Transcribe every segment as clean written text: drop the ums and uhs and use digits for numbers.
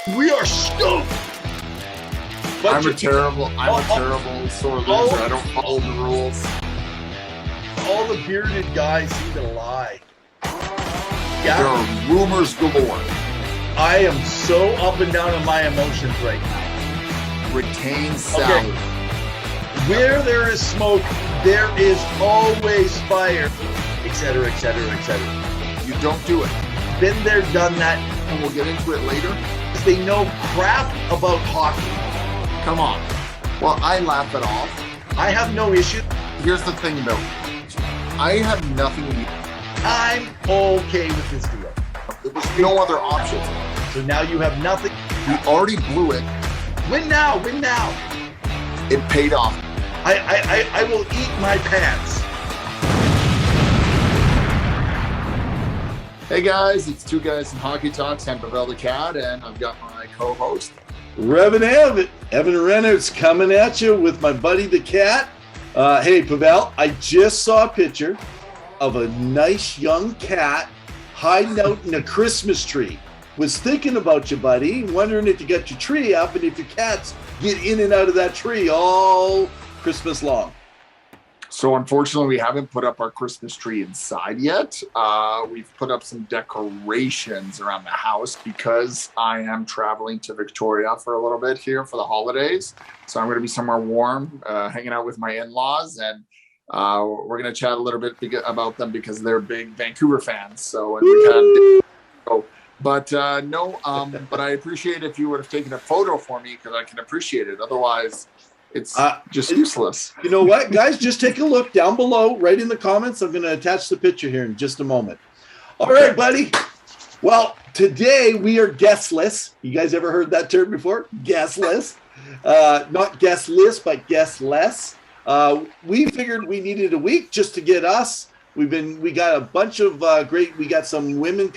We are stoked. I'm a terrible sore loser. I don't follow the rules. All the bearded guys seem to lie. Yeah. There are rumors galore. I am so up and down on my emotions right now. Retain salad. Okay. Where there is smoke, there is always fire, etc., etc., etc. You don't do it. Been there, done that. And we'll get into it later. They know crap about hockey. Come on. Well, I laugh it off. I have no issue. Here's the thing, though. I have nothing to do. I'm okay with this deal. There was no other option. So now you have nothing. We already blew it. Win now, win now. It paid off. I will eat my pants. Hey guys, it's Two Guys in Hockey Talks. I'm Pawel the Cat, and I've got my co-host, Revingev, Evan Renaerts, coming at you with my buddy the cat. Hey Pawel, I just saw a picture of a nice young cat hiding out in a Christmas tree. Was thinking about you, buddy, wondering if you got your tree up and if your cats get in and out of that tree all Christmas long. So unfortunately, we haven't put up our Christmas tree inside yet. We've put up some decorations around the house because I am traveling to Victoria for a little bit here for the holidays. So I'm going to be somewhere warm, hanging out with my in-laws, and we're going to chat a little bit about them because they're big Vancouver fans. So and we can't go. But but I appreciate if you would have taken a photo for me because I can appreciate it. Otherwise, it's just useless. You know what, guys? Just take a look down below, right in the comments. I'm going to attach the picture here in just a moment. All right, buddy. Well, today we are guestless. You guys ever heard that term before? Guestless. Not guestless, but guestless. We figured we needed a week just to get us. We got a bunch of we got some women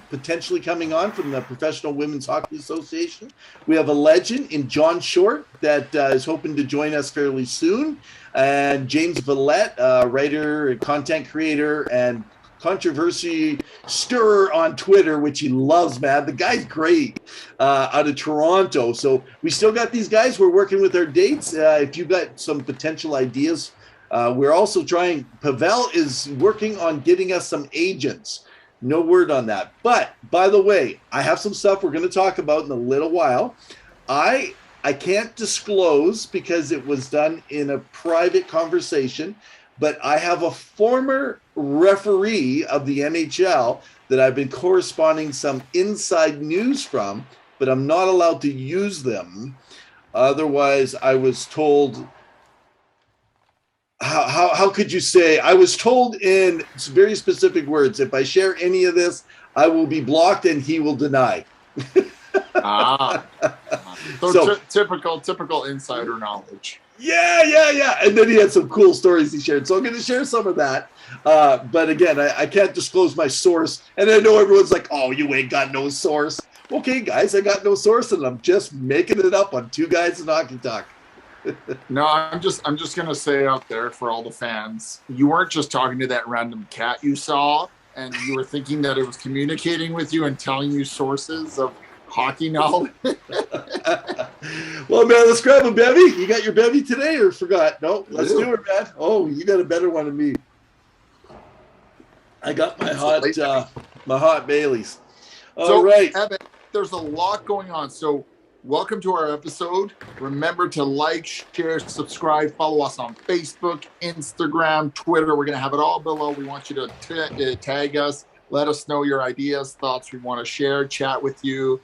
potentially coming on from the Professional Women's Hockey Association. We have a legend in John Short that is hoping to join us fairly soon. And James Villette, writer and content creator and controversy stirrer on Twitter, which he loves, man. The guy's great, out of Toronto. So we still got these guys. We're working with our dates. If you've got some potential ideas, we're also trying, Pawel is working on getting us some agents. No word on that. But, by the way, I have some stuff we're going to talk about in a little while. I can't disclose because it was done in a private conversation, but I have a former referee of the NHL that I've been corresponding some inside news from, but I'm not allowed to use them. Otherwise, I was told... How could you say? I was told in very specific words, if I share any of this, I will be blocked and he will deny. So typical insider knowledge. Yeah. And then he had some cool stories he shared. So I'm going to share some of that. But again, I can't disclose my source. And I know everyone's like, oh, you ain't got no source. Okay, guys, I got no source and I'm just making it up on Two Guys in Hockey Talk. No, I'm just gonna say out there for all the fans, you weren't just talking to that random cat you saw and you were thinking that it was communicating with you and telling you sources of hockey knowledge. Well, man, let's grab a bevy. You got your bevy today or forgot? No, let's do it, man. Oh, you got a better one than me. I got my hot Baileys. All right. Evan, there's a lot going on. So welcome to our episode. Remember to like, share, subscribe, follow us on Facebook, Instagram, Twitter. We're going to have it all below. We want you to tag us. Let us know your ideas, thoughts we want to share, chat with you,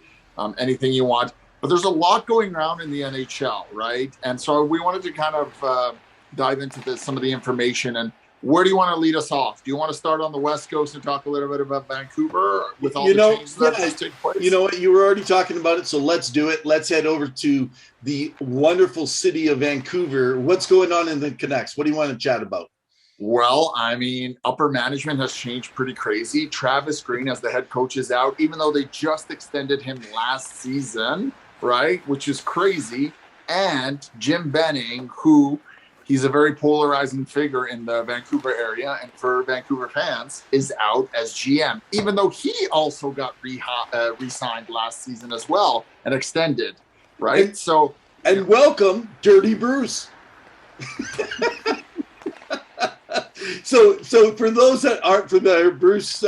anything you want. But there's a lot going around in the NHL, right? And so we wanted to kind of dive into some of the information. And where do you want to lead us off? Do you want to start on the West Coast and talk a little bit about Vancouver with all the changes that just take place? You know what? You were already talking about it, so let's do it. Let's head over to the wonderful city of Vancouver. What's going on in the Canucks? What do you want to chat about? Well, I mean, upper management has changed pretty crazy. Travis Green as the head coach is out, even though they just extended him last season, right? Which is crazy. And Jim Benning, who he's a very polarizing figure in the Vancouver area, and for Vancouver fans, is out as GM, even though he also got re-signed last season as well and extended, right? And welcome, Dirty Bruce. So for those that aren't familiar, Bruce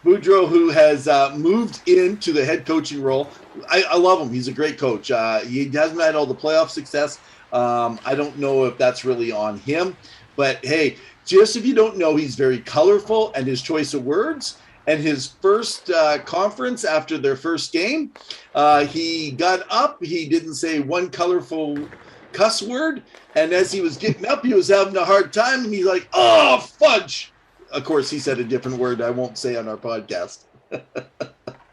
Boudreau, who has moved into the head coaching role, I love him. He's a great coach. He hasn't had all the playoff success. I don't know if that's really on him, but hey, just if you don't know, he's very colorful, and his choice of words, and his first conference after their first game, he got up, he didn't say one colorful cuss word, and as he was getting up, he was having a hard time, and he's like, oh, fudge. Of course, he said a different word I won't say on our podcast.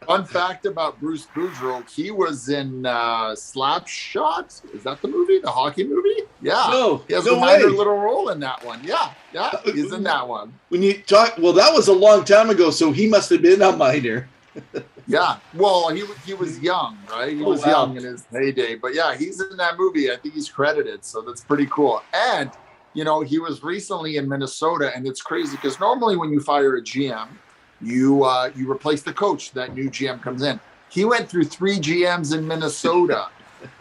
Fun fact about Bruce Boudreau, he was in Slapshot. Is that the movie? The hockey movie? Yeah. No, he has a minor little role in that one. Yeah, he's in that one. When you talk, well, that was a long time ago, so he must have been a minor. Yeah. Well, he was young, right? He was young in his heyday. But yeah, he's in that movie. I think he's credited, so that's pretty cool. And, you know, he was recently in Minnesota, and it's crazy because normally when you fire a GM, you replace the coach, that new GM comes in. He went through 3 GMs in Minnesota.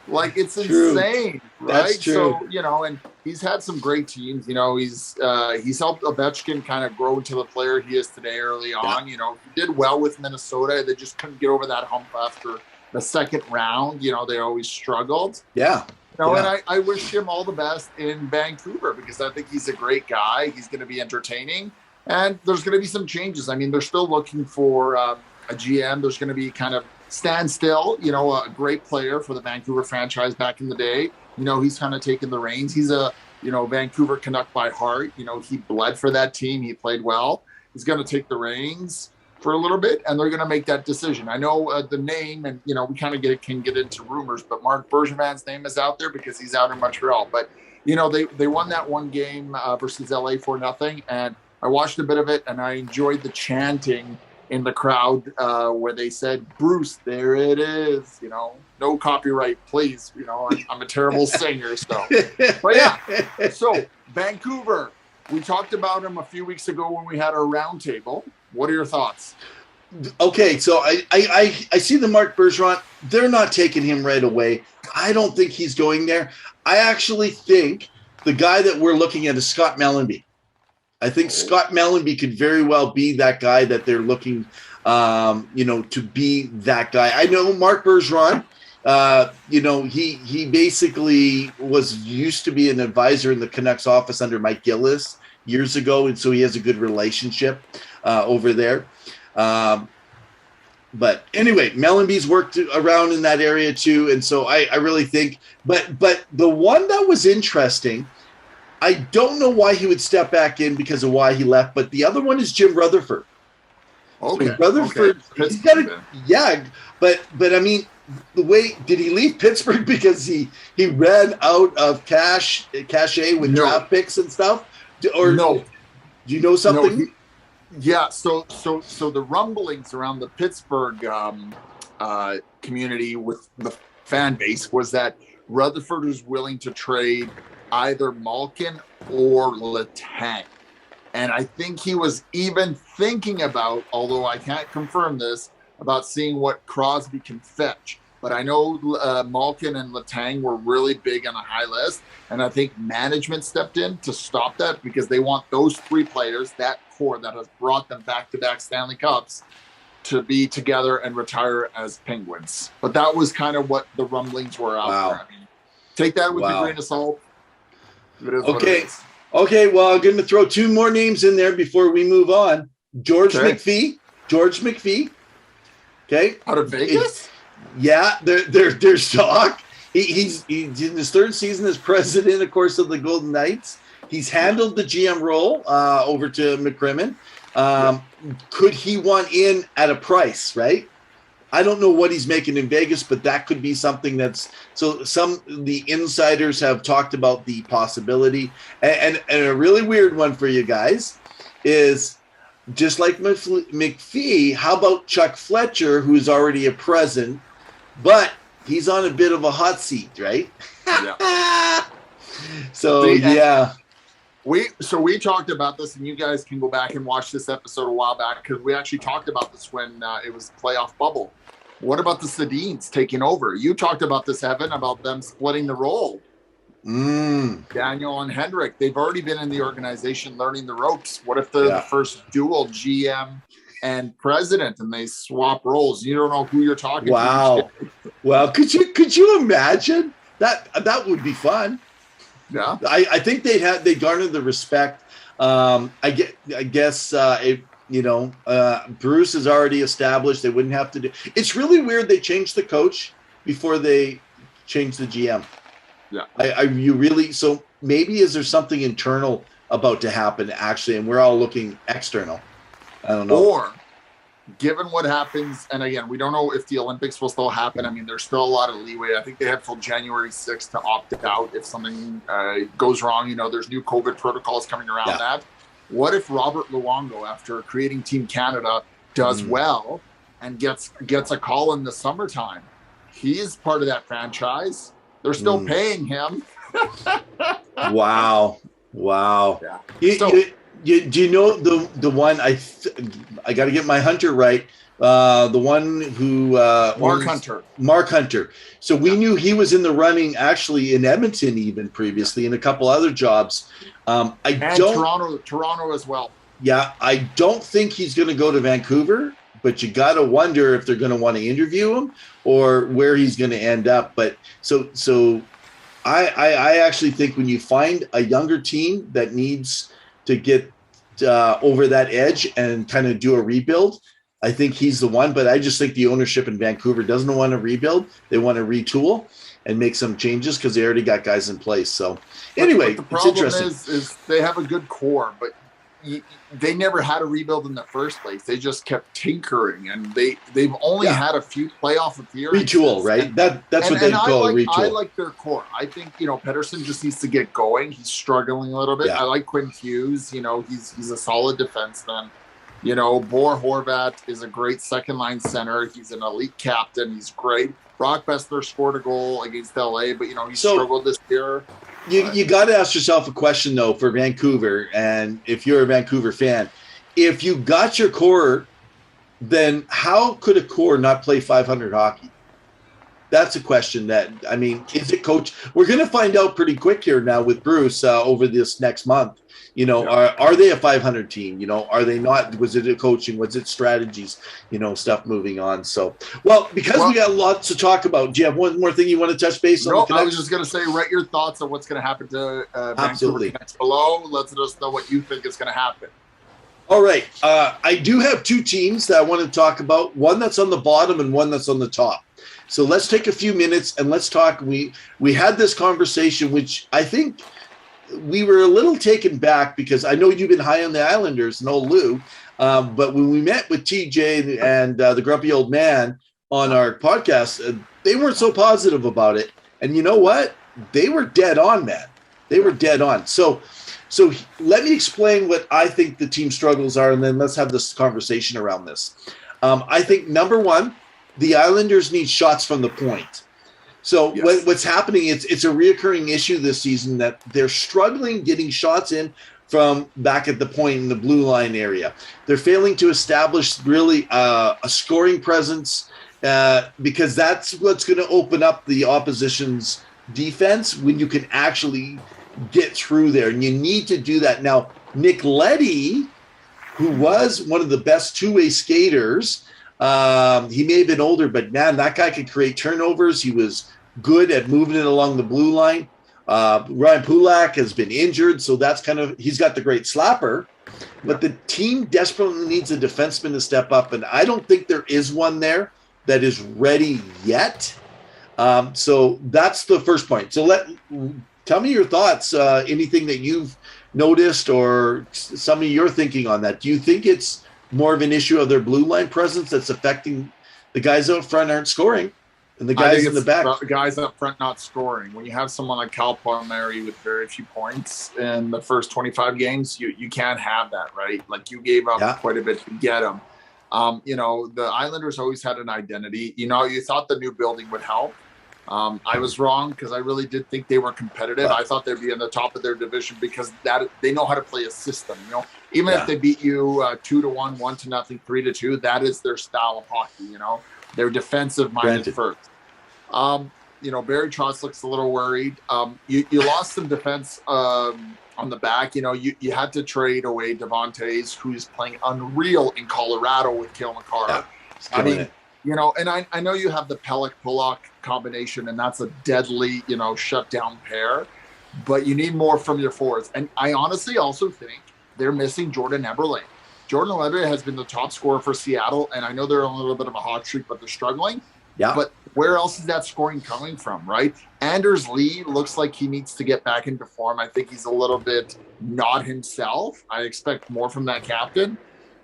Like, it's insane, right? That's true. So, you know, and he's had some great teams. You know, he's helped Ovechkin kind of grow into the player he is today early on. You know, he did well with Minnesota. They just couldn't get over that hump after the second round. You know, they always struggled. Yeah. You know, and I wish him all the best in Vancouver because I think he's a great guy. He's going to be entertaining. And there's going to be some changes. I mean, they're still looking for a GM. There's going to be kind of standstill, you know, a great player for the Vancouver franchise back in the day. You know, he's kind of taken the reins. He's a, you know, Vancouver Canuck by heart. You know, he bled for that team. He played well. He's going to take the reins for a little bit, and they're going to make that decision. I know the name, and, you know, we kind of can get into rumors, but Marc Bergevin's name is out there because he's out in Montreal. But, you know, they won that one game versus LA 4-0, and I watched a bit of it, and I enjoyed the chanting in the crowd where they said, Bruce, there it is. You know, no copyright, please. You know, I'm a terrible singer, so. But yeah, so Vancouver, we talked about him a few weeks ago when we had our roundtable. What are your thoughts? Okay, so I see the Marc Bergeron. They're not taking him right away. I don't think he's going there. I actually think the guy that we're looking at is Scott Mellanby. I think Scott Mellanby could very well be that guy that they're looking, you know, to be that guy. I know Marc Bergeron, you know, he basically was used to be an advisor in the Canucks office under Mike Gillis years ago, and so he has a good relationship over there. But anyway, Mellanby's worked around in that area too, and so I really think. But the one that was interesting, I don't know why he would step back in because of why he left, but the other one is Jim Rutherford. Okay. So Rutherford, he's got but I mean, the way did he leave Pittsburgh because he ran out of cachet with draft picks and stuff? Or no? Do you know something? No, so the rumblings around the Pittsburgh community with the fan base was that Rutherford was willing to trade either Malkin or Letang. And I think he was even thinking about, although I can't confirm this, about seeing what Crosby can fetch. But I know Malkin and Letang were really big on the high list. And I think management stepped in to stop that because they want those 3 players, that core that has brought them back-to-back Stanley Cups, to be together and retire as Penguins. But that was kind of what the rumblings were out there. I mean, take that with a grain of salt. Okay, well, I'm going to throw 2 more names in there before we move on. George McPhee. Okay. Out of Vegas? There's talk. He's in his 3rd season as president, of course, of the Golden Knights. He's handled the GM role over to McCrimmon. Could he want in at a price, right? I don't know what he's making in Vegas, but that could be something that's so. The insiders have talked about the possibility, and a really weird one for you guys is just like McPhee. How about Chuck Fletcher, who's already a present, but he's on a bit of a hot seat, right? Yeah. So yeah. We talked about this, and you guys can go back and watch this episode a while back because we actually talked about this when it was playoff bubble. What about the Sedins taking over? You talked about this, Evan, about them splitting the role. Daniel and Hendrik, they've already been in the organization learning the ropes. What if they're the first dual GM and president, and they swap roles? You don't know who you're talking to. Well, could you imagine that? That would be fun. Yeah, I think they garnered the respect. I guess Bruce is already established. They wouldn't have to do. It's really weird. They changed the coach before they changed the GM. Yeah, so maybe is there something internal about to happen actually, and we're all looking external. I don't know. Or given what happens, and again, we don't know if the Olympics will still happen. I mean, there's still a lot of leeway. I think they have till January 6th to opt out if something goes wrong. There's new COVID protocols coming around that. What if Robert Luongo, after creating Team Canada, does well and gets a call in the summertime? He's part of that franchise. They're still paying him. Wow. Yeah. Do you know the one I got to get my Hunter right? The one who Mark Hunter. So we knew he was in the running actually in Edmonton even previously in a couple other jobs. Toronto as well. Yeah, I don't think he's going to go to Vancouver, but you got to wonder if they're going to want to interview him or where he's going to end up. But so I actually think when you find a younger team that needs to get over that edge and kind of do a rebuild, I think he's the one. But I just think the ownership in Vancouver doesn't want to rebuild. They want to retool and make some changes because they already got guys in place. So anyway, but the problem is they have a good core, but they never had a rebuild in the first place. They just kept tinkering, and they've only had a few playoff appearances. Retool, right? That's what they call a retool. I like their core. I think Pettersson just needs to get going. He's struggling a little bit. I like Quinn Hughes. He's a solid defenseman. Bo Horvat is a great second line center. He's an elite captain. He's great. Brock Besler scored a goal against LA, but he struggled this year. You got to ask yourself a question though for Vancouver, and if you're a Vancouver fan, if you got your core, then how could a core not play 500 hockey? That's a question is it coach? We're going to find out pretty quick here now with Bruce over this next month. Are they a 500 team? Are they not? Was it a coaching? Was it strategies? Stuff moving on. So, because we got lots to talk about, do you have one more thing you want to touch base on? No, I was just going to say, write your thoughts on what's going to happen to Vancouver Canucks below. Let us know what you think is going to happen. All right. I do have two teams that I want to talk about, one that's on the bottom and one that's on the top. So let's take a few minutes and let's talk. We had this conversation, which I think we were a little taken back because I know you've been high on the Islanders and old Lou, but when we met with TJ and the grumpy old man on our podcast, they weren't so positive about it. And you know what? They were dead on, man. They were dead on. So let me explain what I think the team struggles are, and then let's have this conversation around this. I think, number one, the Islanders need shots from the point. So what's happening, it's a reoccurring issue this season that they're struggling getting shots in from back at the point in the blue line area. They're failing to establish really a scoring presence because that's what's going to open up the opposition's defense when you can actually get through there. And you need to do that. Now, Nick Leddy, who was one of the best two-way skaters, he may have been older, but man, that guy could create turnovers. He was good at moving it along the blue line. Ryan Pulak has been injured, so that's he's got the great slapper, but the team desperately needs a defenseman to step up, and I don't think there is one there that is ready yet. So that's the first point. So tell me your thoughts, anything that you've noticed or some of your thinking on that. Do you think it's more of an issue of their blue line presence that's affecting the guys out front aren't scoring and the guys in the back? The guys up front not scoring. When you have someone like Cal Palmieri with very few points in the first 25 games, you can't have that, right? Like you gave up quite a bit to get him. The Islanders always had an identity. You thought the new building would help. I was wrong because I really did think they were competitive. I thought they'd be in the top of their division because that they know how to play a system. You know, even if they beat you 2-1, 1-0, 3-2, that is their style of hockey. You know, they're defensive minded first. You know, Barry Trotz looks a little worried. You lost some defense on the back. You know, you had to trade away Devontae's, who's playing unreal in Colorado with Cale Makar. Yeah, I mean, you know, and I know you have the Pelech-Pulock combination, and that's a deadly, you know, shutdown pair. But you need more from your forwards. And I honestly also think they're missing Jordan Eberle. Jordan Eberle has been the top scorer for Seattle, and I know they're on a little bit of a hot streak, but they're struggling. Yeah. But where else is that scoring coming from, right? Anders Lee looks like he needs to get back into form. I think he's a little bit not himself. I expect more from that captain.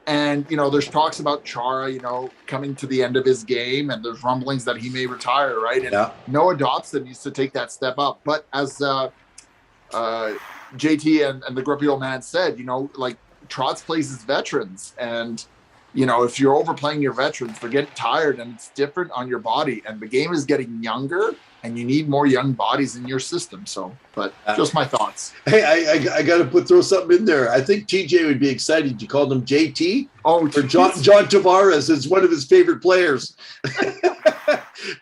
And, you know, there's talks about Chara, you know, coming to the end of his game, and there's rumblings that he may retire, right? And Noah Dobson needs to take that step up. But as JT and the grumpy old man said, you know, like Trotz plays his veterans. And, you know, if you're overplaying your veterans, they're getting tired, and it's different on your body. And the game is getting younger, and you need more young bodies in your system. So, but just my thoughts. Hey, I got to throw something in there. I think TJ would be excited. You called him JT. Oh, or John Tavares is one of his favorite players.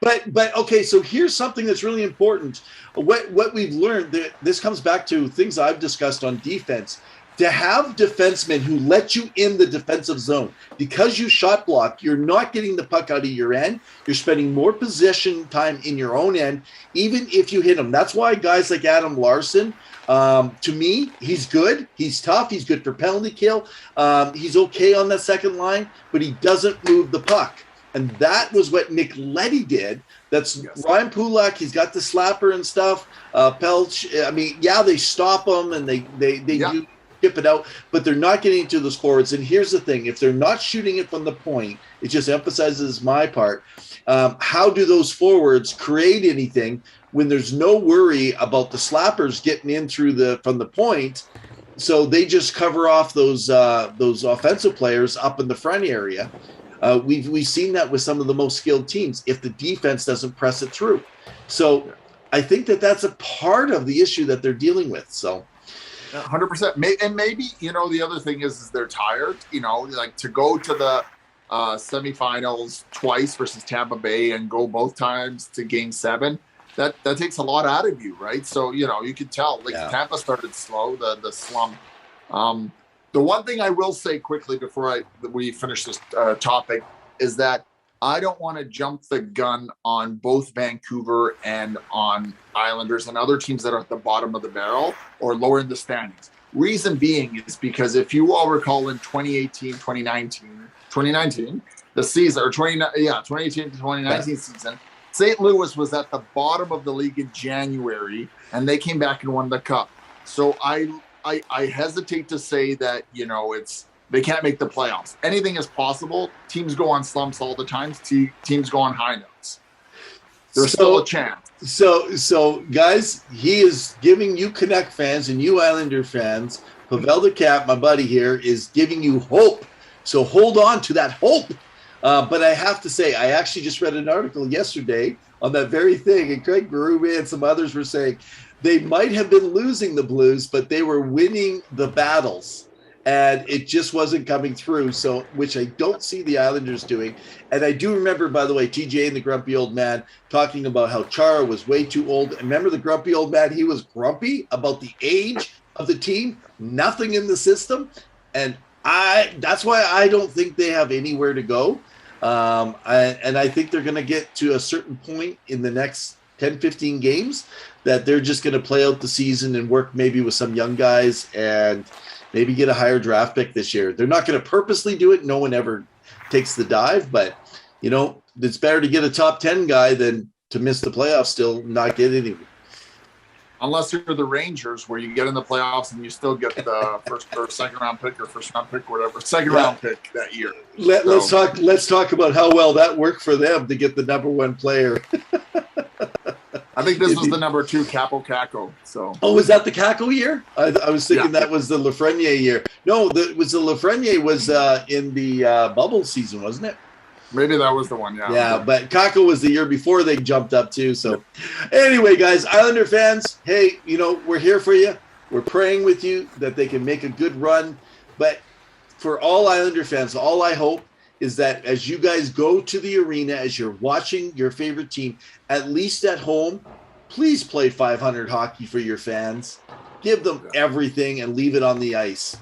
but okay, so here's something that's really important. What we've learned, this comes back to things I've discussed on defense. To have defensemen who let you in the defensive zone, because you shot block, you're not getting the puck out of your end. You're spending more possession time in your own end, even if you hit them. That's why guys like Adam Larson, to me, he's good. He's tough. He's good for penalty kill. He's okay on that second line, but he doesn't move the puck. And that was what Nick Leddy did. That's Ryan Pulock. He's got the slapper and stuff. Pelch. I mean, they stop him and they do skip it out, but they're not getting to those forwards. And here's the thing: if they're not shooting it from the point, it just emphasizes my part. How do those forwards create anything when there's no worry about the slappers getting in from the point? So they just cover off those offensive players up in the front area. We've seen that with some of the most skilled teams if the defense doesn't press it through. So I think that's a part of the issue that they're dealing with. So 100%. And maybe, you know, the other thing is they're tired, you know, like to go to the semifinals twice versus Tampa Bay and go both times to game 7. That takes a lot out of you, right? So, you know, you could tell Tampa started slow, the slump. The one thing I will say quickly before we finish this topic is that I don't want to jump the gun on both Vancouver and on Islanders and other teams that are at the bottom of the barrel or lower in the standings. Reason being is because if you all recall in 2019, the season, or 2018 to 2019 season, St. Louis was at the bottom of the league in January, and they came back and won the cup. So I hesitate to say that, you know, they can't make the playoffs. Anything is possible. Teams go on slumps all the time. Teams go on high notes. There's still a chance. So guys, he is giving you Canuck fans and you Islander fans, Pawel the Cat, my buddy here, is giving you hope. So hold on to that hope. But I have to say, I actually just read an article yesterday on that very thing, and Craig Berube and some others were saying they might have been losing the Blues, but they were winning the battles. And it just wasn't coming through, so which I don't see the Islanders doing. And I do remember, by the way, TJ and the grumpy old man talking about how Chara was way too old. And remember the grumpy old man? He was grumpy about the age of the team, nothing in the system. And that's why I don't think they have anywhere to go. And I think they're going to get to a certain point in the next 10, 15 games that they're just going to play out the season and work maybe with some young guys and maybe get a higher draft pick this year. They're not going to purposely do it. No one ever takes the dive, but, you know, it's better to get a top 10 guy than to miss the playoffs still, not get anything. Unless you're the Rangers, where you get in the playoffs and you still get the first or second round pick or first round pick, whatever, second round pick that year. Let's talk about how well that worked for them to get the number 1 player. I think this was the number 2 Capo Caco. So. Oh, was that the Caco year? I was thinking that was the Lafreniere year. No, the Lafreniere was in the bubble season, wasn't it? Maybe that was the one. Yeah. Yeah, but Kako was the year before they jumped up too. So anyway, guys, Islander fans, hey, we're here for you. We're praying with you that they can make a good run. But for all Islander fans, all I hope is that as you guys go to the arena, as you're watching your favorite team, at least at home, please play 500 hockey for your fans. Give them everything and leave it on the ice.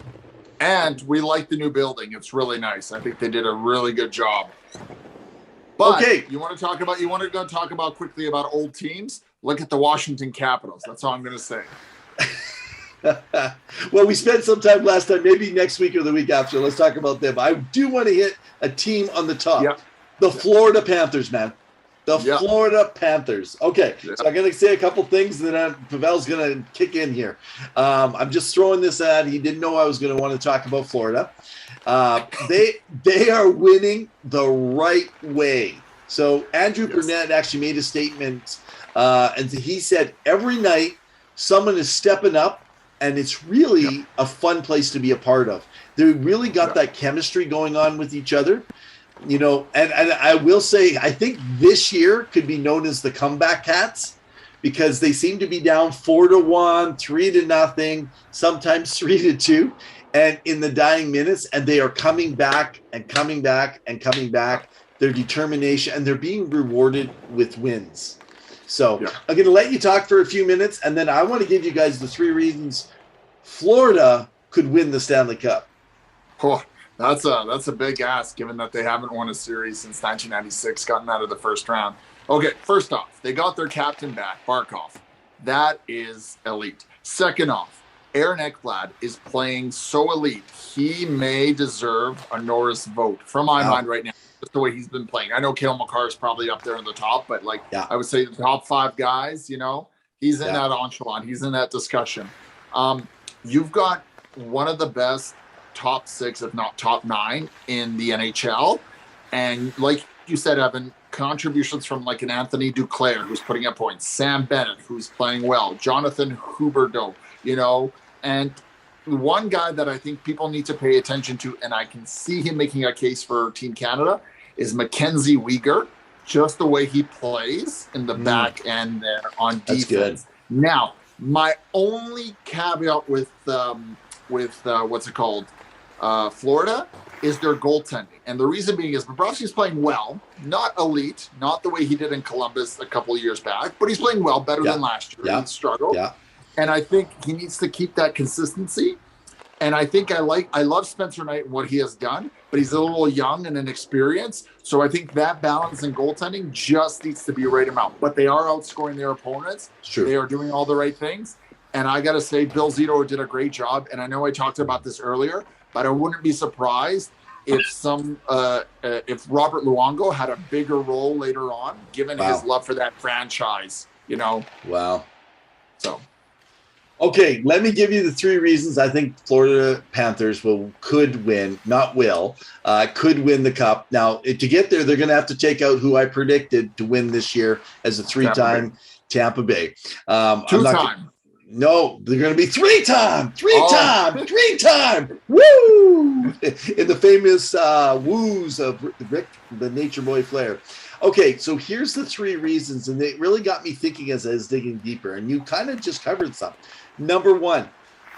And we like the new building. It's really nice. I think they did a really good job. But okay, you want to go talk about quickly about old teams? Look at the Washington Capitals. That's all I'm going to say. Well, we spent some time last time, maybe next week or the week after. Let's talk about them. I do want to hit a team on the top. Yep. The Florida Panthers, man. Florida Panthers. Okay, so I'm going to say a couple things, and then Pavel's going to kick in here. I'm just throwing this out. He didn't know I was going to want to talk about Florida. They are winning the right way. So Andrew Burnett actually made a statement, and he said every night someone is stepping up, and it's really a fun place to be a part of. They really got that chemistry going on with each other. And I will say, I think this year could be known as the comeback Cats because they seem to be down 4-1, 3-0, sometimes 3-2, and in the dying minutes, and they are coming back and coming back and coming back. Their determination, and they're being rewarded with wins. So I'm going to let you talk for a few minutes, and then I want to give you guys the 3 reasons Florida could win the Stanley Cup. Oh. That's a big ask, given that they haven't won a series since 1996, gotten out of the first round. Okay, first off, they got their captain back, Barkov. That is elite. Second off, Aaron Ekblad is playing so elite, he may deserve a Norris vote from my mind right now, just the way he's been playing. I know Cale Makar is probably up there in the top, but I would say the top 5 guys, he's in that echelon. He's in that discussion. You've got one of the best top 6, if not top 9 in the NHL. And like you said, Evan, contributions from like an Anthony Duclair, who's putting up points, Sam Bennett, who's playing well, Jonathan Huberdeau, and one guy that I think people need to pay attention to, and I can see him making a case for Team Canada, is Mackenzie Weegar, just the way he plays in the back end there on defense. That's good. Now, my only caveat with Florida is their goaltending. And the reason being is Bobrovsky's playing well, not elite, not the way he did in Columbus a couple of years back, but he's playing well, better than last year. He struggled. Yeah. And I think he needs to keep that consistency. And I think I love Spencer Knight and what he has done, but he's a little young and inexperienced. So I think that balance in goaltending just needs to be right amount. But they are outscoring their opponents. True. They are doing all the right things. And I got to say, Bill Zito did a great job. And I know I talked about this earlier, but I wouldn't be surprised if if Robert Luongo had a bigger role later on, given his love for that franchise, Wow. So. Okay, let me give you the 3 reasons I think Florida Panthers could win the Cup. Now, to get there, they're going to have to take out who I predicted to win this year as a 3-time Tampa Bay. 2-time. No, they're going to be 3-time. 3-time. Woo! In the famous woos of Rick, the Nature Boy Flair. Okay, so here's the 3 reasons, and they really got me thinking as I was digging deeper, and you kind of just covered some. Number 1,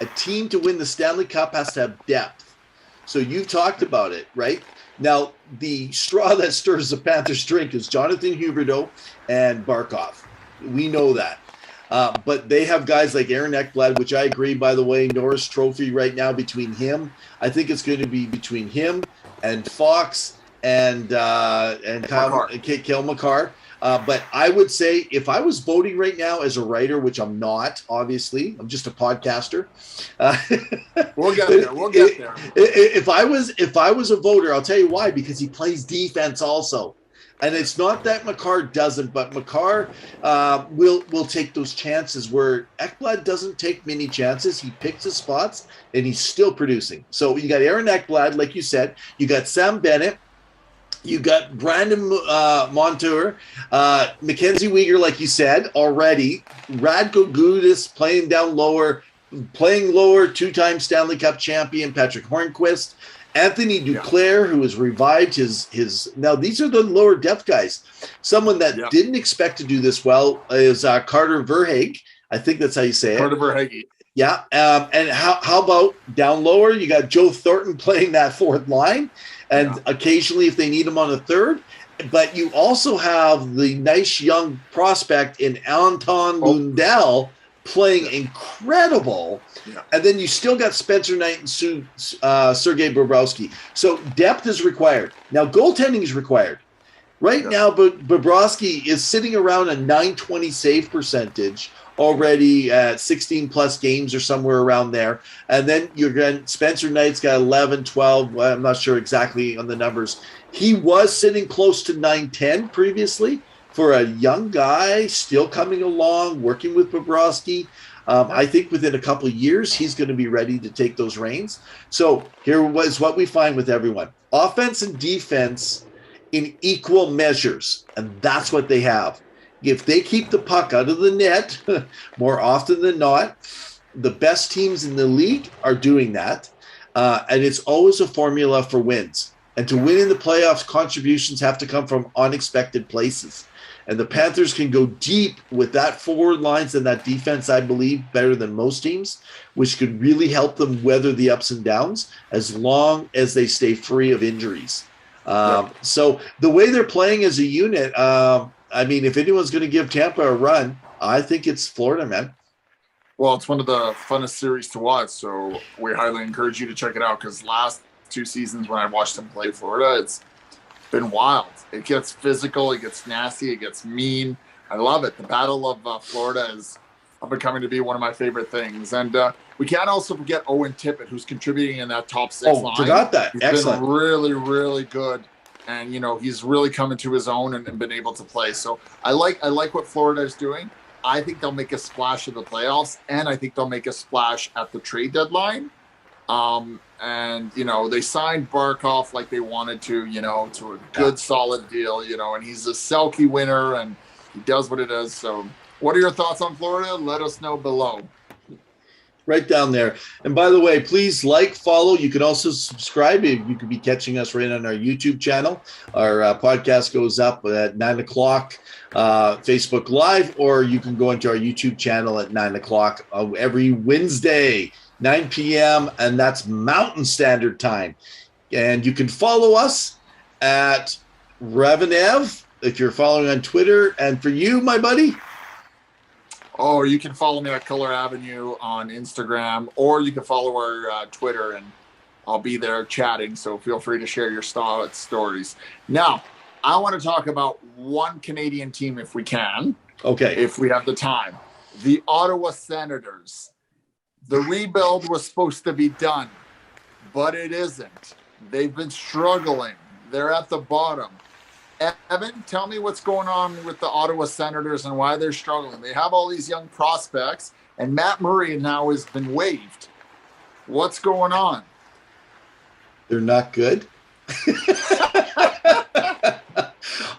a team to win the Stanley Cup has to have depth. So you talked about it, right? Now, the straw that stirs the Panthers' drink is Jonathan Huberdeau and Barkov. We know that. But they have guys like Aaron Ekblad, which I agree, by the way, Norris Trophy right now between him. I think it's going to be between him and Fox and Cale Makar. But I would say if I was voting right now as a writer, which I'm not, obviously, I'm just a podcaster. We'll get there. If I was a voter, I'll tell you why, because he plays defense also. And it's not that Makar doesn't, but Makar will take those chances where Ekblad doesn't take many chances. He picks his spots, and he's still producing. So you got Aaron Ekblad, like you said. You got Sam Bennett. You got Brandon Montour, Mackenzie Weegar, like you said already. Radko Gudas playing lower, 2-time Stanley Cup champion Patrick Hornquist. Anthony Duclair, who has revived his. Now these are the lower depth guys. Someone that didn't expect to do this well is Carter Verhaeghe. I think that's how you say it. Carter Verhaeghe. Yeah. And how about down lower? You got Joe Thornton playing that fourth line, and occasionally if they need him on a third. But you also have the nice young prospect in Anton Lundell playing incredible. Yeah. And then you still got Spencer Knight and Sergei Bobrovsky. So depth is required. Now goaltending is required. Right now, Bobrovsky is sitting around a .920 save percentage already at 16 plus games or somewhere around there. And then Spencer Knight's got 11, 12. Well, I'm not sure exactly on the numbers. He was sitting close to .910 previously for a young guy still coming along, working with Bobrovsky. I think within a couple of years, he's going to be ready to take those reins. So here was what we find with everyone. Offense and defense in equal measures, and that's what they have. If they keep the puck out of the net more often than not, the best teams in the league are doing that. And it's always a formula for wins. And to win in the playoffs, contributions have to come from unexpected places. And the Panthers can go deep with that forward lines and that defense, I believe, better than most teams, which could really help them weather the ups and downs as long as they stay free of injuries. So the way they're playing as a unit, I mean, if anyone's going to give Tampa a run, I think it's Florida, man. Well, it's one of the funnest series to watch, so we highly encourage you to check it out because last 2 seasons when I watched them play Florida, it's been wild. It gets physical, it gets nasty, it gets mean. I love it. The Battle of Florida is becoming to be one of my favorite things. And we can't also forget Owen Tippett, who's contributing in that top 6 line. Forgot that. He's Excellent. been really, really good. And, he's really coming to his own and been able to play. So I like what Florida is doing. I think they'll make a splash in the playoffs, and I think they'll make a splash at the trade deadline. And, they signed Barkov like they wanted to a good, solid deal, and he's a Selke winner, and he does what it is. So what are your thoughts on Florida? Let us know below. Right down there. And by the way, please follow. You can also subscribe. You could be catching us right on our YouTube channel. Our podcast goes up at 9 o'clock, Facebook Live, or you can go into our YouTube channel at 9 o'clock every Wednesday, 9 p.m., and that's Mountain Standard Time. And you can follow us at revingev if you're following on Twitter. And for you, my buddy? Oh, you can follow me at Color Avenue on Instagram, or you can follow our Twitter, and I'll be there chatting. So feel free to share your stories. Now, I want to talk about one Canadian team if we can. Okay. If we have the time. The Ottawa Senators. The rebuild was supposed to be done, but it isn't. They've been struggling. They're at the bottom. Evan, tell me what's going on with the Ottawa Senators and why they're struggling. They have all these young prospects, and Matt Murray now has been waived. What's going on? They're not good.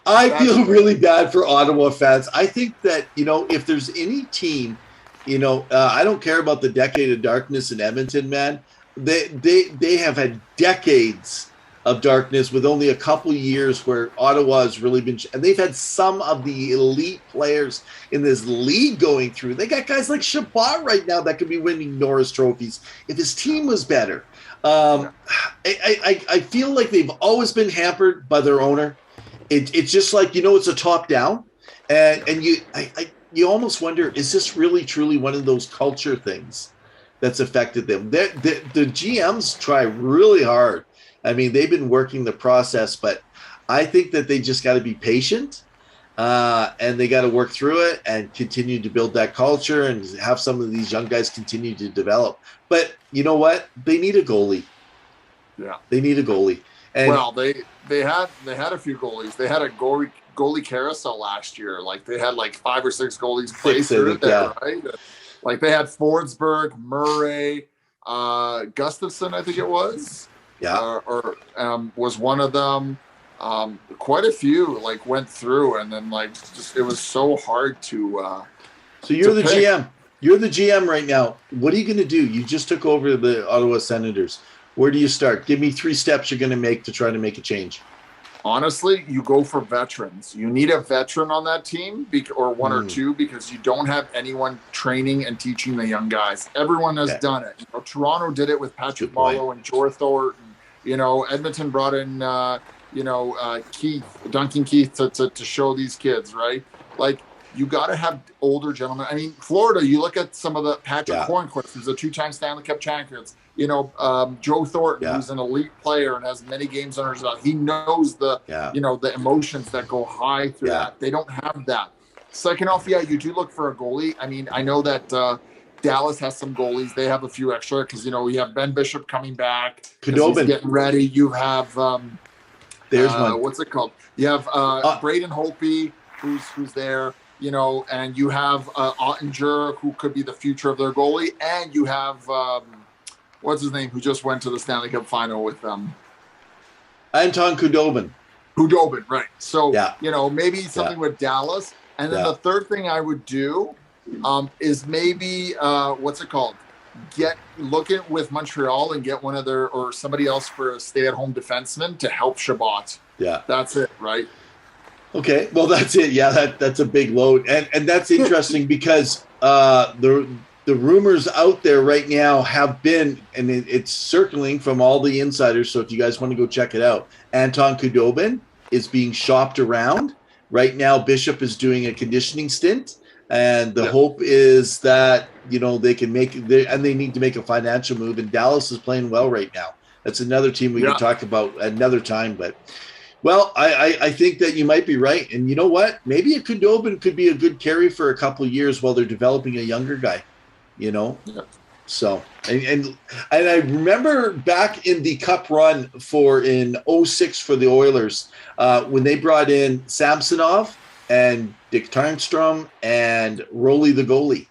I feel really bad for Ottawa fans. I think that, if there's any team, I don't care about the decade of darkness in Edmonton, man. They have had decades of darkness with only a couple years where Ottawa has really been, and they've had some of the elite players in this league going through. They got guys like Chabot right now that could be winning Norris trophies if his team was better. I feel like they've always been hampered by their owner. It's just like, it's a top down, and you almost wonder, is this really truly one of those culture things that's affected them? The GMs try really hard. I mean, they've been working the process, but I think that they just got to be patient, and they got to work through it and continue to build that culture and have some of these young guys continue to develop. But you know what? They need a goalie. Yeah, they need a goalie. And well, they had a few goalies. They had a goalie carousel last year. Like they had 5 or 6 goalies play through there, right? Like they had Forsberg, Murray, Gustafson, I think it was. Yeah, or was one of them. Quite a few went through, and then it was so hard to. So you're the GM. You're the GM right now. What are you going to do? You just took over the Ottawa Senators. Where do you start? Give me 3 steps you're going to make to try to make a change. Honestly, you go for veterans. You need a veteran on that team, or one or two, because you don't have anyone training and teaching the young guys. Everyone has done it. Toronto did it with Patrick Marleau and Jor Thornton. Edmonton brought in, Duncan Keith to show these kids, right? Like, you got to have older gentlemen. I mean, Florida, you look at some of the Patrick Hornquist, who's a 2-time Stanley Cup champion. Joe Thornton, who's an elite player and has many games under his belt. He knows the emotions that go high through that. They don't have that. Second off, you do look for a goalie. I mean, I know that Dallas has some goalies. They have a few extra because, you have Ben Bishop coming back. He's getting ready. You have, there's one. What's it called? You have Braden Holtby, who's there. And you have Ottinger, who could be the future of their goalie, and you have what's his name, who just went to the Stanley Cup final with them, Anton Khudobin. Right? So maybe something with Dallas, and then the third thing I would do is maybe what's it called? Look at with Montreal and get one of their or somebody else for a stay-at-home defenseman to help Shabbat. Yeah, that's it, right? Okay, well, that's it. Yeah, that's a big load. And that's interesting because the rumors out there right now have been, and it's circling from all the insiders, so if you guys want to go check it out, Anton Khudobin is being shopped around. Right now, Bishop is doing a conditioning stint, and the hope is that, they can and they need to make a financial move, and Dallas is playing well right now. That's another team we can talk about another time, but... Well, I think that you might be right. And you know what? Maybe a Khudobin could be a good carry for a couple of years while they're developing a younger guy, Yeah. So, and I remember back in the Cup run in 2006 for the Oilers, when they brought in Samsonov and Dick Tarnstrom and Rolly the goalie.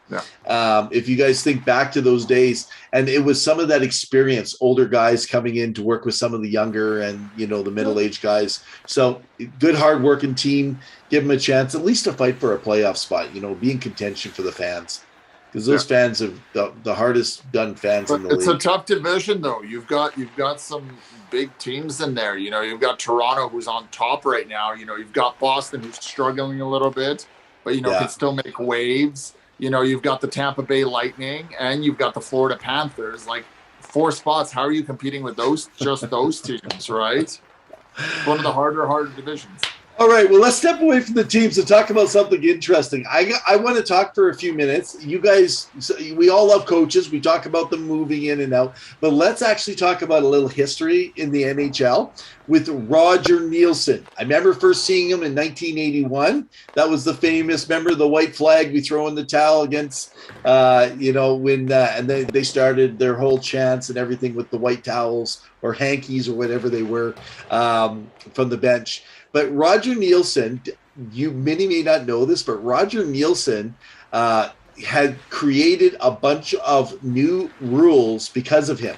Yeah. If you guys think back to those days, and it was some of that experience, older guys coming in to work with some of the younger and, the middle-aged guys. So good, hard-working team. Give them a chance, at least to fight for a playoff spot, be in contention for the fans. Because those fans are the hardest done fans in the league. It's a tough division, though. You've got some big teams in there. You've got Toronto, who's on top right now. You've got Boston, who's struggling a little bit, but, can still make waves. You've got the Tampa Bay Lightning and you've got the Florida Panthers. Like 4 spots, how are you competing with those teams, right? One of the harder divisions. All right, well, let's step away from the teams and talk about something interesting. I want to talk for a few minutes. You guys, we all love coaches. We talk about them moving in and out. But let's actually talk about a little history in the NHL with Roger Nielsen. I remember first seeing him in 1981. That was the famous, remember the white flag we throw in the towel against, when and they started their whole chants and everything with the white towels or hankies or whatever they were from the bench. But Roger Nielsen, many may not know this, but Roger Nielsen had created a bunch of new rules because of him.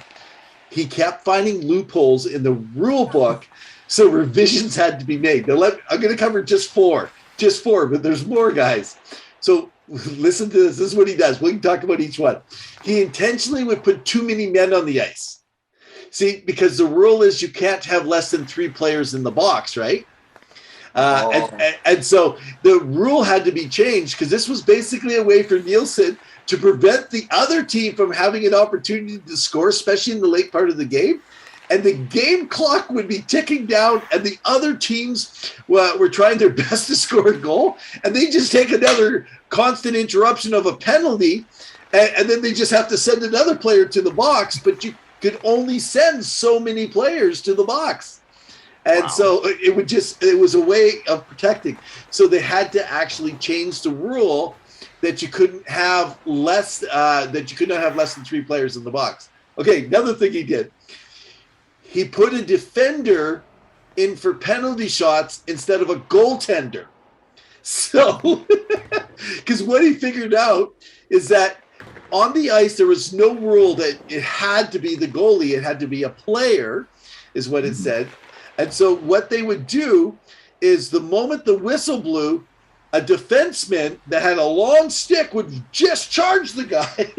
He kept finding loopholes in the rule book, so revisions had to be made. Now, I'm going to cover just four, but there's more, guys. So listen to this. This is what he does. We can talk about each one. He intentionally would put too many men on the ice. See, because the rule is you can't have less than 3 players in the box, right? And so the rule had to be changed because this was basically a way for Nielsen to prevent the other team from having an opportunity to score, especially in the late part of the game. And the game clock would be ticking down, and the other teams were trying their best to score a goal, and they just take another constant interruption of a penalty, and then they just have to send another player to the box, but you could only send so many players to the box. And so it was a way of protecting. So they had to actually change the rule that you couldn't have less than 3 players in the box. Okay, another thing he did. He put a defender in for penalty shots instead of a goaltender. So, because what he figured out is that on the ice, there was no rule that it had to be the goalie. It had to be a player, is what it said. And so what they would do is the moment the whistle blew, a defenseman that had a long stick would just charge the guy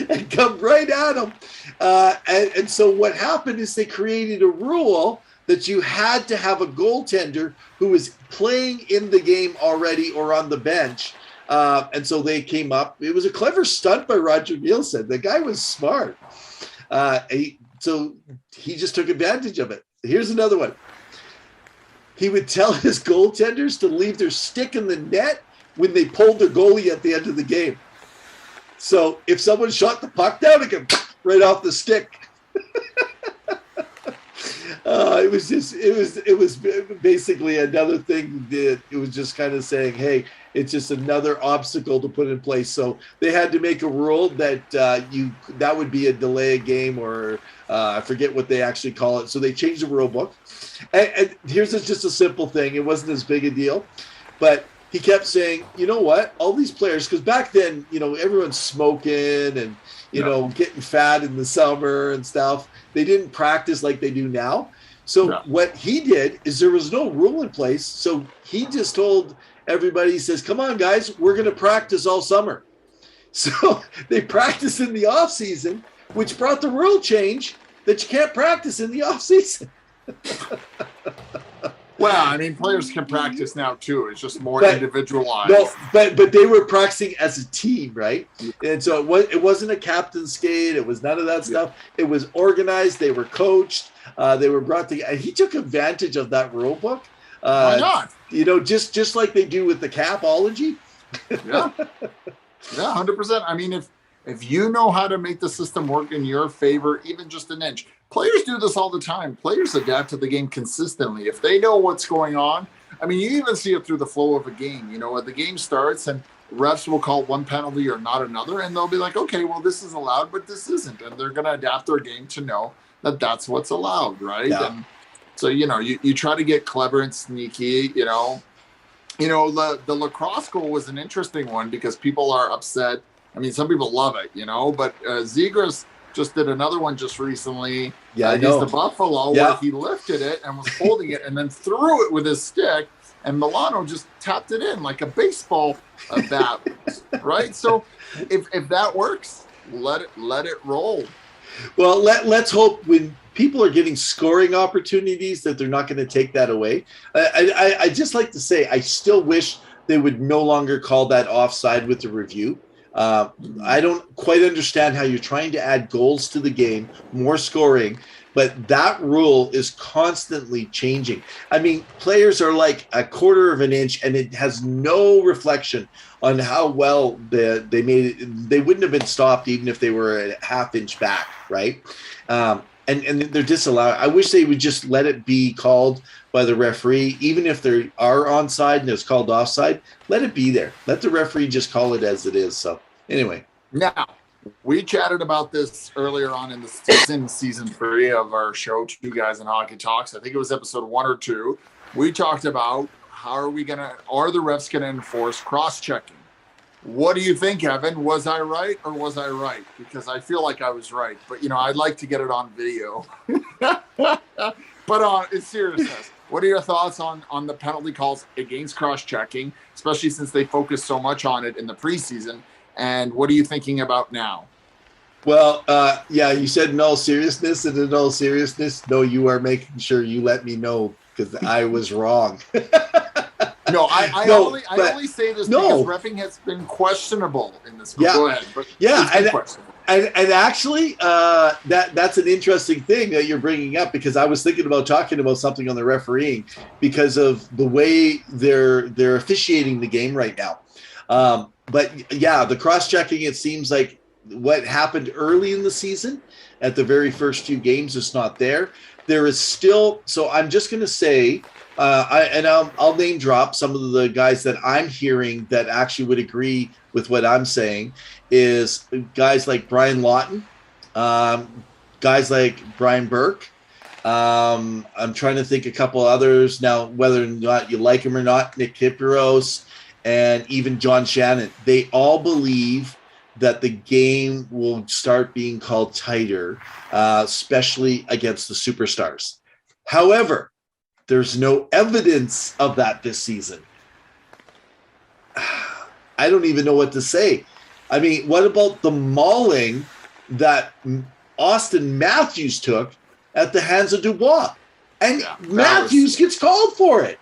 and come right at him. And so what happened is they created a rule that you had to have a goaltender who was playing in the game already or on the bench. And so they came up. It was a clever stunt by Roger Nielsen. The guy was smart. So he just took advantage of it. Here's another one. He would tell his goaltenders to leave their stick in the net when they pulled their goalie at the end of the game. So if someone shot the puck down, it could right off the stick. It was basically another thing that it was just kind of saying, hey, it's just another obstacle to put in place. So they had to make a rule that that would be a delay a game, or I forget what they actually call it. So they changed the rule book. And here's just a simple thing. It wasn't as big a deal, but he kept saying, you know what, all these players, because back then, everyone's smoking and, getting fat in the summer and stuff. They didn't practice like they do now. So what he did is there was no rule in place. So he just told everybody, he says, come on, guys, we're going to practice all summer. So they practiced in the off season, which brought the rule change that you can't practice in the off season. Well, I mean, players can practice now too. It's just more individualized. No, but they were practicing as a team, right? And so it wasn't a captain's skate. It was none of that stuff. It was organized. They were coached. They were brought together. And he took advantage of that rule book. Why not? Just like they do with the capology. Yeah, 100%. I mean, if you know how to make the system work in your favor, even just an inch. Players do this all the time. Players adapt to the game consistently. If they know what's going on, I mean, you even see it through the flow of a game. When the game starts and refs will call one penalty or not another, and they'll be like, okay, well, this is allowed, but this isn't. And they're going to adapt their game to know that that's what's allowed, right? Yeah. And so, you try to get clever and sneaky, the lacrosse goal was an interesting one because people are upset. I mean, some people love it, but Zegras just did another one just recently. Yeah, against the Buffalo, where he lifted it and was holding it and then threw it with his stick, and Milano just tapped it in like a baseball bat, right? So if that works, let it roll. Well, let's hope when people are getting scoring opportunities that they're not going to take that away. I just like to say I still wish they would no longer call that offside with the review. I don't quite understand how you're trying to add goals to the game, more scoring, but that rule is constantly changing. I mean, players are like a quarter of an inch, and it has no reflection on how well they made it. They wouldn't have been stopped even if they were a half inch back, right? And they're disallowed. I wish they would just let it be called by the referee, even if they are onside and it's called offside. Let it be there. Let the referee just call it as it is. So anyway, now we chatted about this earlier on in the season 3 of our show, Two Guys in Hockey Talks. I think it was episode 1 or 2. We talked about are the refs going to enforce cross-checking? What do you think, Evan? Was I right or was I right? Because I feel like I was right, but I'd like to get it on video. But in seriousness, what are your thoughts on the penalty calls against cross-checking, especially since they focused so much on it in the preseason? And what are you thinking about now? Well, you said in all seriousness, and in all seriousness, no, you are making sure you let me know because I was wrong. No, I only say this because reffing has been questionable in this. Yeah. Go ahead. But and actually, that's an interesting thing that you're bringing up because I was thinking about talking about something on the refereeing because of the way they're officiating the game right now. But yeah, the cross-checking, it seems like what happened early in the season at the very first few games is not there. There is still, so I'm just going to say, I'll name drop some of the guys that I'm hearing that actually would agree with what I'm saying is guys like Brian Lawton, guys like Brian Burke. I'm trying to think a couple others now, whether or not you like him or not, Nick Kipiros, and even John Shannon. They all believe that the game will start being called tighter, especially against the superstars. However, there's no evidence of that this season. I don't even know what to say. I mean, what about the mauling that Austin Matthews took at the hands of Dubois? And Matthews gets called for it.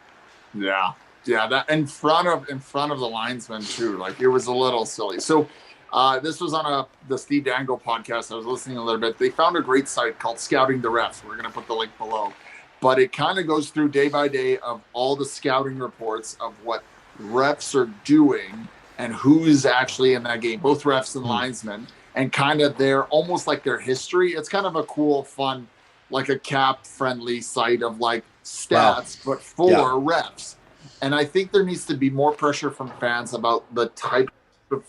Yeah. Yeah, that in front of the linesman too. Like, it was a little silly. So this was on the Steve Dangle podcast. I was listening a little bit. They found a great site called Scouting the Refs. We're going to put the link below. But it kind of goes through day by day of all the scouting reports of what refs are doing and who is actually in that game, both refs and linesmen, and kind of almost like their history. It's kind of a cool, fun, like a cap-friendly site of like stats, but for refs. And I think there needs to be more pressure from fans about the type of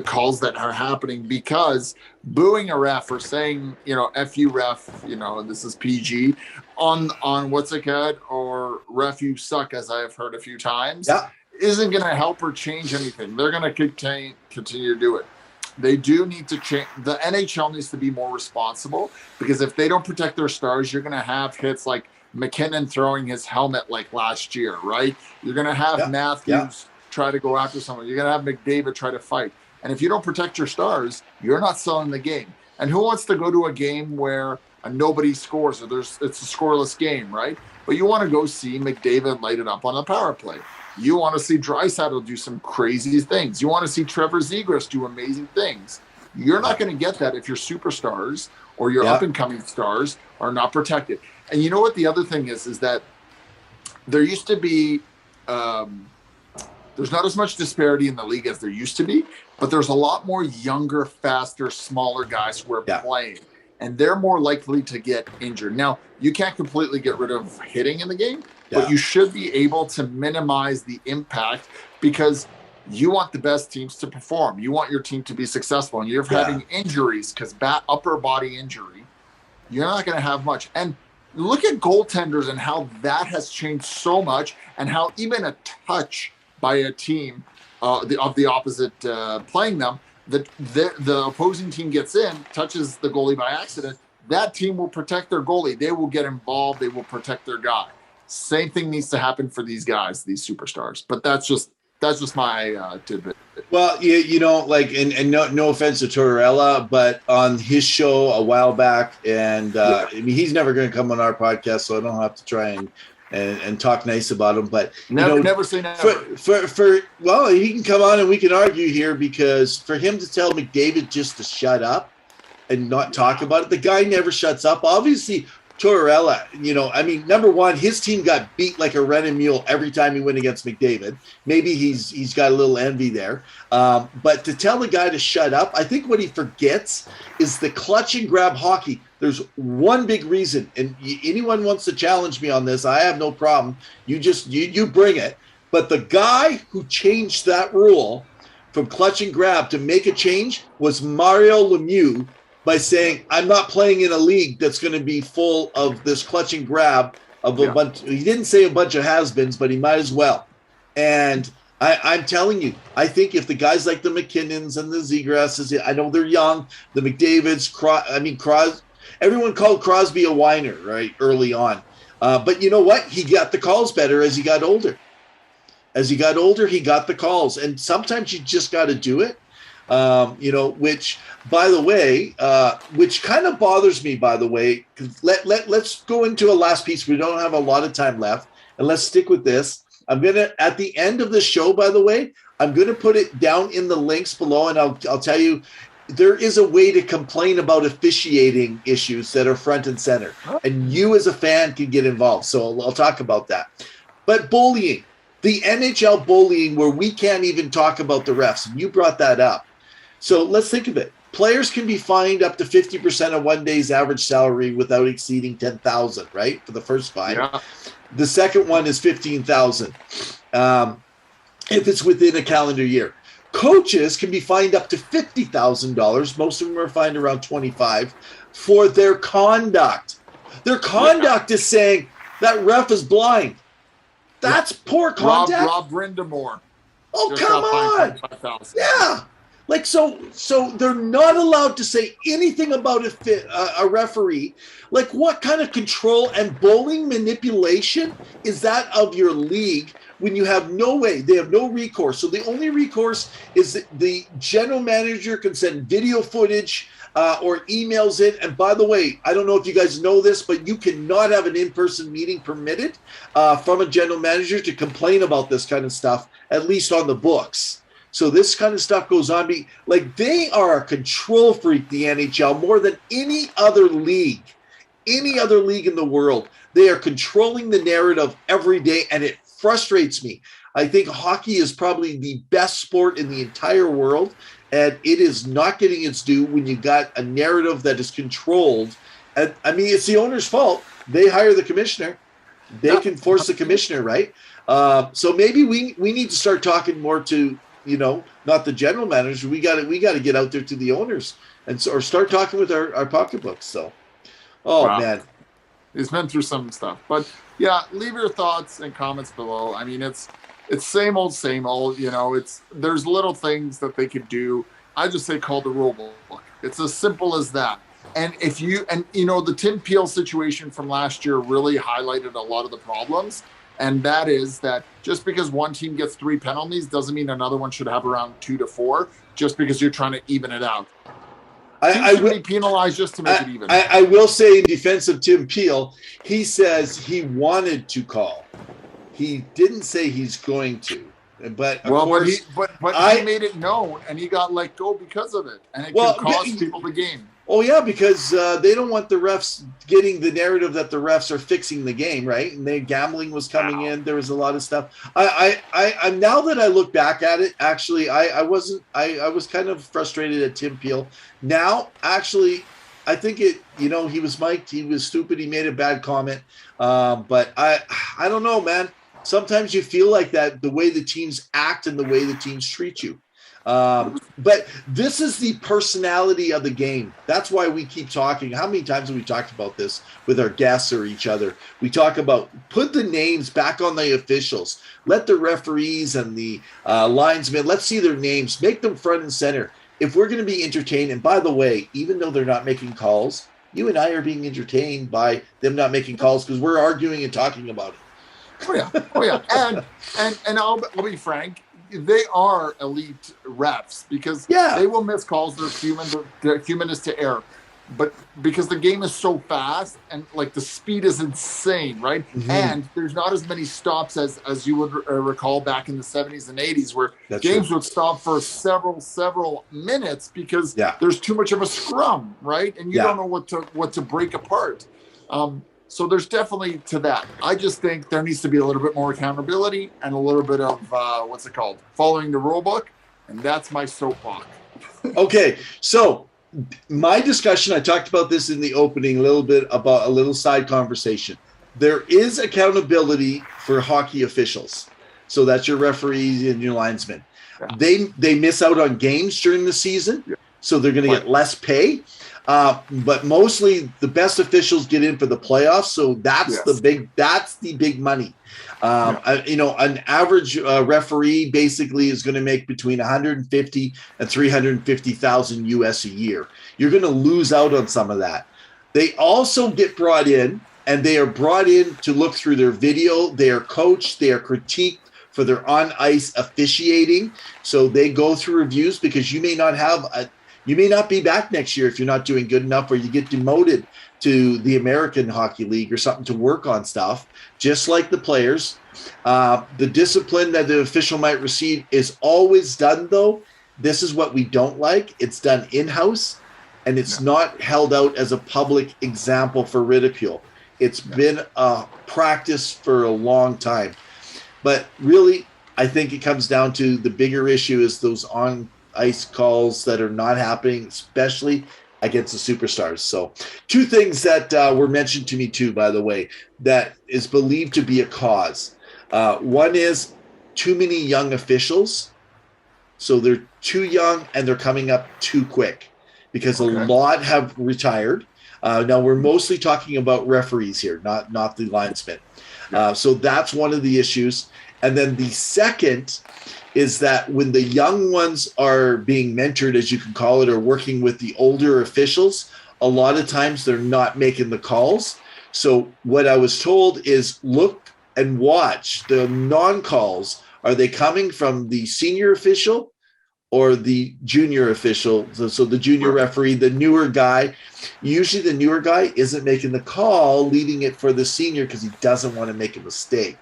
calls that are happening, because booing a ref or saying, F you ref, this is PG on what's it called, or ref you suck, as I have heard a few times, isn't going to help or change anything. They're going to continue to do it. They do need to change. The NHL needs to be more responsible, because if they don't protect their stars, you're going to have hits like McKinnon throwing his helmet like last year, right? You're going to have Matthews try to go after someone. You're going to have McDavid try to fight. And if you don't protect your stars, you're not selling the game. And who wants to go to a game where nobody scores, or it's a scoreless game, right? But you want to go see McDavid light it up on the power play. You want to see Draisaitl do some crazy things. You want to see Trevor Zegras do amazing things. You're not going to get that if your superstars or your up-and-coming stars are not protected. And you know what the other thing is that there used to be there's not as much disparity in the league as there used to be, but there's a lot more younger, faster, smaller guys who are playing, and they're more likely to get injured. Now, you can't completely get rid of hitting in the game, but you should be able to minimize the impact, because you want the best teams to perform. You want your team to be successful, and you're having injuries, because upper body injury, you're not going to have much. And look at goaltenders and how that has changed so much, and how even a touch by a team of the opposite playing them, the opposing team gets in, touches the goalie by accident, that team will protect their goalie. They will get involved. They will protect their guy. Same thing needs to happen for these guys, these superstars. But that's just my tidbit. Well, and no offense to Tortorella, but on his show a while back, and I mean, he's never going to come on our podcast, so I don't have to try and talk nice about him. But never say never. Well, he can come on and we can argue here, because for him to tell McDavid just to shut up and not talk about it, the guy never shuts up. Obviously, Tortorella, I mean, number one, his team got beat like a rented mule every time he went against McDavid. Maybe he's got a little envy there. But to tell the guy to shut up, I think what he forgets is the clutch and grab hockey. There's one big reason, and anyone wants to challenge me on this, I have no problem. You bring it. But the guy who changed that rule from clutch and grab to make a change was Mario Lemieux, by saying, I'm not playing in a league that's going to be full of this clutch and grab of a bunch. He didn't say a bunch of has-beens, but he might as well. And I'm telling you, I think if the guys like the McKinnons and the Zegrasses, I know they're young, the McDavids, everyone called Crosby a whiner, right, early on. But you know what? He got the calls better as he got older. As he got older, he got the calls. And sometimes you just got to do it. Which, by the way, which kind of bothers me, by the way, because let's go into a last piece. We don't have a lot of time left, and let's stick with this. I'm going to, at the end of the show, by the way, I'm going to put it down in the links below, and I'll tell you, there is a way to complain about officiating issues that are front and center, and you as a fan can get involved. So I'll talk about that. But bullying, the NHL bullying, where we can't even talk about the refs, and you brought that up. So let's think of it. Players can be fined up to 50% of one day's average salary without exceeding $10,000, right? For the first fine. Yeah. The second one is $15,000 if it's within a calendar year. Coaches can be fined up to $50,000. Most of them are fined around $25,000 for their conduct. Their conduct is saying that ref is blind. That's poor conduct. Rob Brindamore. Oh, come on. Yeah. Like, so they're not allowed to say anything about a referee. Like, what kind of control and bullying manipulation is that of your league, when you have no way, they have no recourse. So the only recourse is that the general manager can send video footage or emails in. And by the way, I don't know if you guys know this, but you cannot have an in-person meeting permitted from a general manager to complain about this kind of stuff, at least on the books. So this kind of stuff goes on. Like, they are a control freak, the NHL, more than any other league in the world. They are controlling the narrative every day, and it frustrates me. I think hockey is probably the best sport in the entire world, and it is not getting its due when you got a narrative that is controlled. And I mean, it's the owner's fault. They hire the commissioner. They can force the commissioner, right? So maybe we need to start talking more to, not the general manager. We got to get out there to the owners or start talking with our pocketbooks. So, wow. Man, he's been through some stuff. But yeah, leave your thoughts and comments below. I mean, it's same old. There's little things that they could do. I just say call the rule book. It's as simple as that. And the Tim Peel situation from last year really highlighted a lot of the problems. And that is that just because one team gets 3 penalties doesn't mean another one should have around 2 to 4, just because you're trying to even it out. I will be penalized just to make it even. I will say, in defense of Tim Peel, he says he wanted to call. He didn't say he's going to. But of course, he made it known, and he got let go because of it, and it can cost people the game. Oh yeah, because they don't want the refs getting the narrative that the refs are fixing the game, right? And gambling was coming in. There was a lot of stuff. I'm now that I look back at it, actually, I was kind of frustrated at Tim Peel. Now, actually, I think he was mic'd. He was stupid. He made a bad comment. But I don't know, man. Sometimes you feel like that, the way the teams act and the way the teams treat you. But this is the personality of the game. That's why we keep talking. How many times have we talked about this with our guests or each other? We talk about put the names back on the officials. Let the referees and the linesmen, let's see their names. Make them front and center. If we're going to be entertained, and by the way, even though they're not making calls, you and I are being entertained by them not making calls because we're arguing and talking about it. Oh yeah. And I'll be frank. They are elite refs because they will miss calls. They're human as to error, but because the game is so fast and like the speed is insane, right? Mm-hmm. And there's not as many stops as you would recall back in the 70s and 80s, where games would stop for several minutes because there's too much of a scrum, right? And you don't know what to break apart. So there's definitely to that. I just think there needs to be a little bit more accountability and a little bit of, following the rule book. And that's my soapbox. Okay. So my discussion, I talked about this in the opening, a little bit about a little side conversation. There is accountability for hockey officials. So that's your referees and your linesmen. Yeah. They miss out on games during the season. Yeah. So they're going to get less pay. But mostly the best officials get in for the playoffs, so that's the big money. An average referee basically is going to make between 150 and 350,000 US a year. You're going to lose out on some of that. They also get brought in, and they are brought in to look through their video. They are coached. They are critiqued for their on-ice officiating. So they go through reviews because you may not be back next year if you're not doing good enough, or you get demoted to the American Hockey League or something to work on stuff, just like the players. The discipline that the official might receive is always done, though. This is what we don't like. It's done in-house, and it's not held out as a public example for ridicule. It's been a practice for a long time. But really, I think it comes down to the bigger issue is those on-ice calls that are not happening, especially against the superstars. So 2 things that were mentioned to me too, by the way, that is believed to be a cause. One is too many young officials. So they're too young and they're coming up too quick because a lot have retired. Now we're mostly talking about referees here, not the linesmen. So that's one of the issues. And then the second is that when the young ones are being mentored, as you can call it, or working with the older officials, a lot of times they're not making the calls. So what I was told is look and watch the non-calls. Are they coming from the senior official or the junior official? So the junior referee, the newer guy. Usually the newer guy isn't making the call, leaving it for the senior because he doesn't want to make a mistake.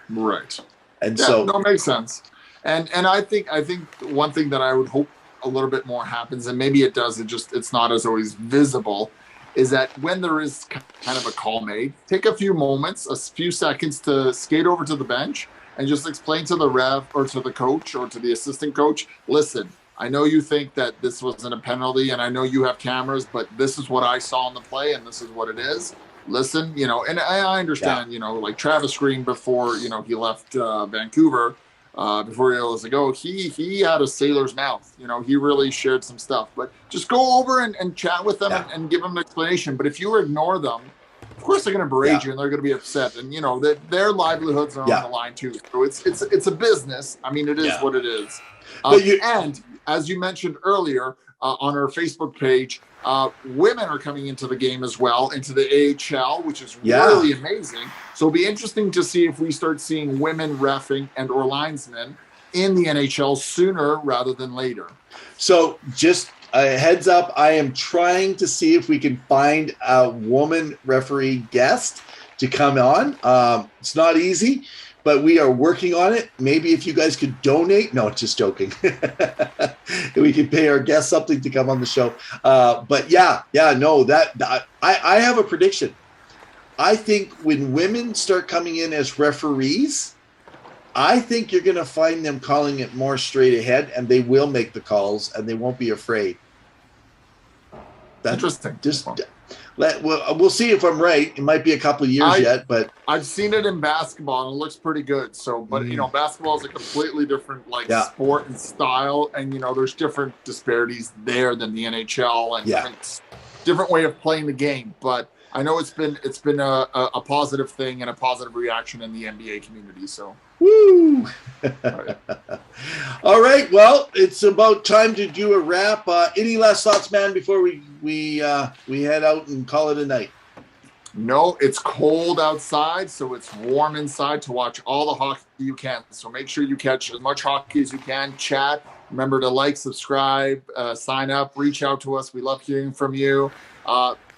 Right. And no, makes sense. And I think one thing that I would hope a little bit more happens, and maybe it does, it's not as always visible, is that when there is kind of a call made, take a few moments, a few seconds to skate over to the bench and just explain to the ref or to the coach or to the assistant coach, listen, I know you think that this wasn't a penalty and I know you have cameras, but this is what I saw in the play and this is what it is. Listen, and I understand, like Travis Green before, he left Vancouver, before he was to go, he had a sailor's mouth. He really shared some stuff. But just go over and chat with them and give them an explanation. But if you ignore them, of course they're going to berate you and they're going to be upset. And their livelihoods are on the line too. So it's a business. I mean, it is what it is. And as you mentioned earlier on our Facebook page, women are coming into the game as well, into the AHL, which is really amazing. So it'll be interesting to see if we start seeing women reffing and or linesmen in the NHL sooner rather than later. So just a heads up, I am trying to see if we can find a woman referee guest to come on. It's not easy, but we are working on it. Maybe if you guys could donate. No, just joking. We can pay our guests something to come on the show. But I have a prediction. I think when women start coming in as referees, I think you're going to find them calling it more straight ahead, and they will make the calls, and they won't be afraid. That's interesting. We'll see if I'm right. It might be a couple of years yet, but I've seen it in basketball and it looks pretty good. So, but basketball is a completely different sport and style, and there's different disparities there than the NHL and different way of playing the game. But I know it's been a positive thing and a positive reaction in the NBA community. So, woo! All right. Well, it's about time to do a wrap. Any last thoughts, man, before we head out and call it a night? No, it's cold outside, so it's warm inside to watch all the hockey you can. So make sure you catch as much hockey as you can. Chat. Remember to like, subscribe, sign up, reach out to us. We love hearing from you.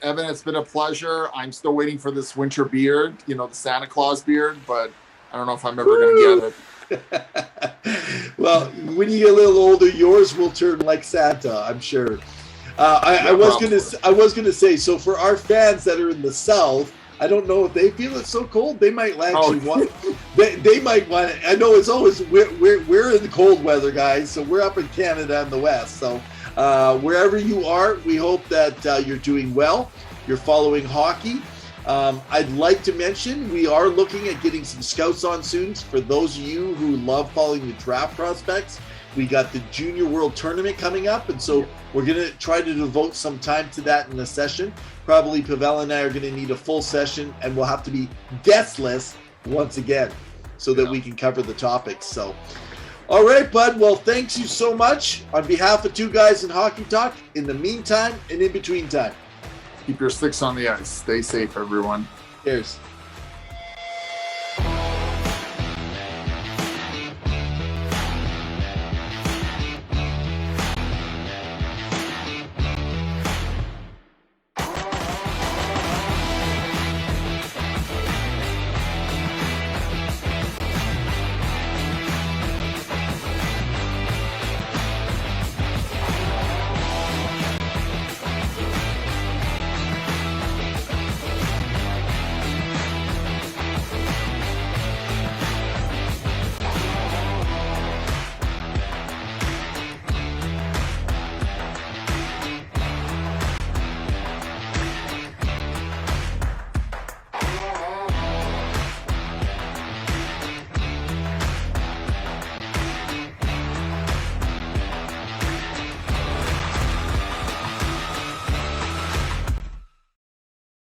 Evan, it's been a pleasure. I'm still waiting for this winter beard, the Santa Claus beard, but I don't know if I'm ever going to get it. Well, when you get a little older, yours will turn like Santa, I'm sure. I was going to say, so for our fans that are in the South, I don't know if they feel it's so cold. They might actually want. They might want it. I know it's always we're in the cold weather, guys. So we're up in Canada in the West. So wherever you are, we hope that you're doing well. You're following hockey. I'd like to mention we are looking at getting some scouts on soon. For those of you who love following the draft prospects, we got the Junior World Tournament coming up, and so we're going to try to devote some time to that in the session. Probably Pawel and I are going to need a full session, and we'll have to be guestless once again so that we can cover the topics. So, all right, bud. Well, thanks you so much on behalf of Two Guys in Hockey Talk. In the meantime and in between time, keep your sticks on the ice. Stay safe, everyone. Cheers.